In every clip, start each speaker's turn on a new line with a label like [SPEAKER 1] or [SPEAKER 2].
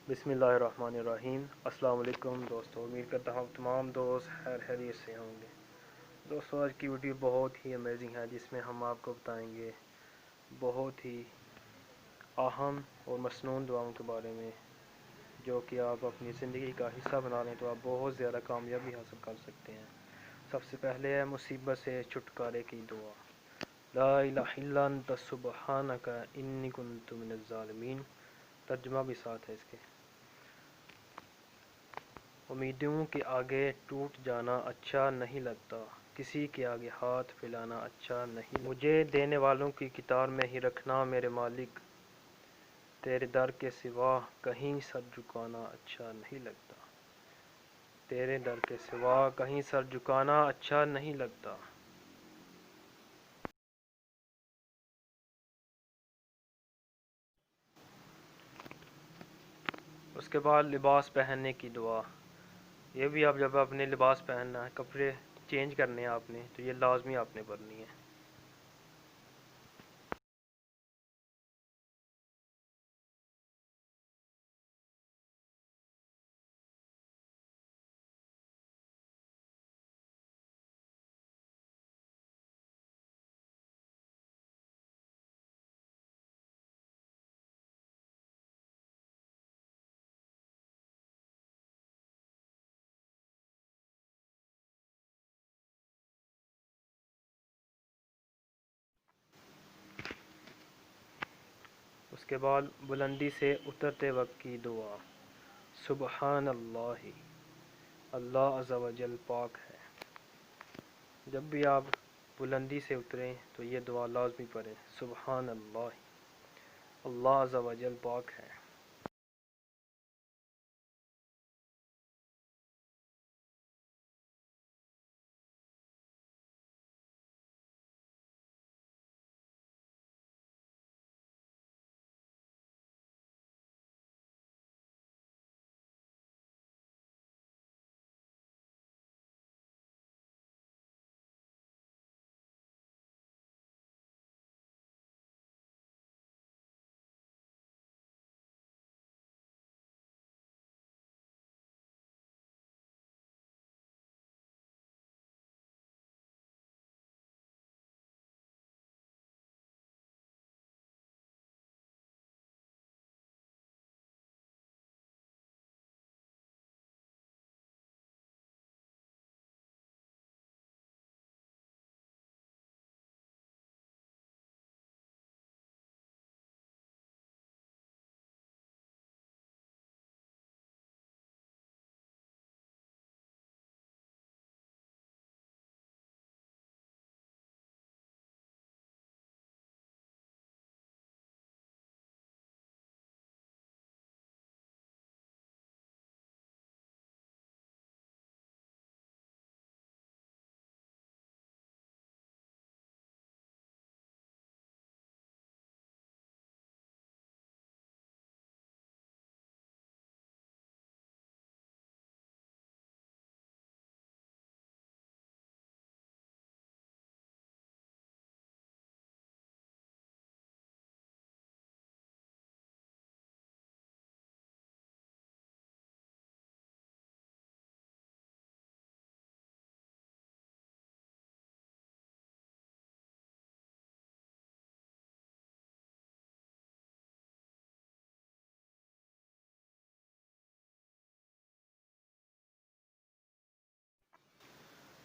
[SPEAKER 1] بسم اللہ الرحمن الرحیم۔ السلام علیکم دوستو، امید کرتا ہوں تمام دوست خیریت سے ہوں گے۔ دوستو آج کی ویڈیو بہت ہی امیزنگ ہے، جس میں ہم آپ کو بتائیں گے بہت ہی اہم اور مسنون دعاؤں کے بارے میں، جو کہ آپ اپنی زندگی کا حصہ بنا لیں تو آپ بہت زیادہ کامیابی حاصل کر سکتے ہیں۔ سب سے پہلے ہے مصیبت سے چھٹکارے کی دعا۔ لا الہ الا انت سبحانک انی کنت من الظالمین۔ ترجمہ بھی ساتھ ہے اس کے۔ امیدوں کے آگے ٹوٹ جانا اچھا نہیں لگتا، کسی کے آگے ہاتھ پھیلانا اچھا نہیں لگتا۔ مجھے دینے والوں کی قطار میں ہی رکھنا میرے مالک، تیرے در کے سوا کہیں سر جھکانا اچھا نہیں لگتا، تیرے در کے سوا کہیں سر جھکانا اچھا نہیں لگتا۔ اس کے بعد لباس پہننے کی دعا۔ یہ بھی آپ جب اپنے لباس پہننا ہے، کپڑے چینج کرنے ہیں آپ نے، تو یہ لازمی آپ نے پڑھنی ہے۔ اس کے بعد بلندی سے اترتے وقت کی دعا۔ سبحان اللہ، اللہ عز و جل پاک ہے۔ جب بھی آپ بلندی سے اتریں تو یہ دعا لازمی پڑھیں، سبحان اللہ، اللہ عز و جل پاک ہے۔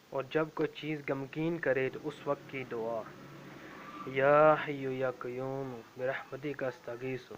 [SPEAKER 1] اور جب کوئی چیز غمگین کرے تو اس وقت کی دعا۔ یا حی یا قیوم برحمتک استغیث۔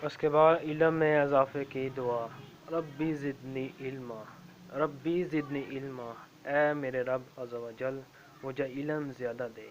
[SPEAKER 1] اس کے بعد علم میں اضافے کی دعا۔ ربی زدنی علما، ربی زدنی علما، اے میرے رب عز و جل مجھے علم زیادہ دے۔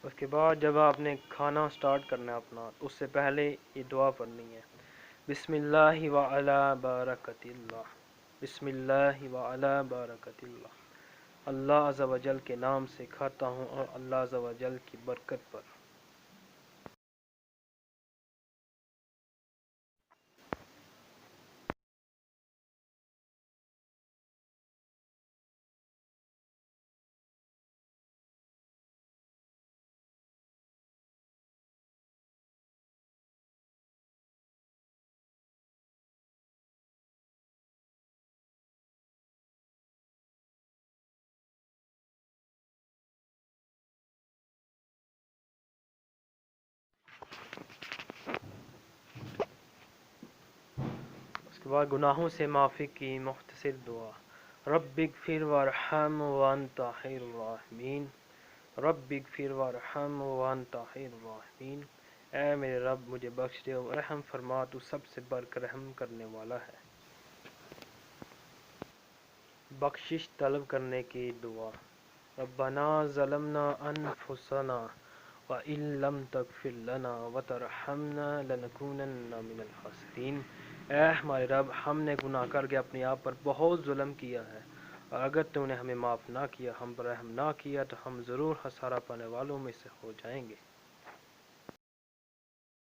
[SPEAKER 1] اس کے بعد جب آپ نے کھانا سٹارٹ کرنا ہے اپنا، اس سے پہلے یہ دعا پڑھنی ہے، بسم اللہ وعلی برکت اللہ، بسم اللہ وعلی برکت اللہ، اللہ عز و جل کے نام سے کھاتا ہوں اور اللہ عز و جل کی برکت پر۔ اس کے بعد گناہوں سے معافی کی مختصر دعا، رب اغفر وارحم وانت خیر الراحمین، رب اغفر وارحم وانت خیر الراحمین، اے میرے رب مجھے بخش دے اور رحم فرما، تو سب سے بڑھ کر رحم کرنے والا ہے۔ بخشش طلب کرنے کی دعا، ربنا ظلمنا انفسنا وَإِن لَّمْ تَغْفِرْ لَنَا وَتَرْحَمْنَا لَنَكُونَنَّ مِنَ الْخَاسِرِينَ، اے ہمارے رب ہم نے گناہ کر کے اپنے آپ پر بہت ظلم کیا ہے، اور اگر تو نے ہمیں معاف نہ کیا، ہم پر رحم نہ کیا، تو ہم ضرور خسارہ پانے والوں میں سے ہو جائیں گے۔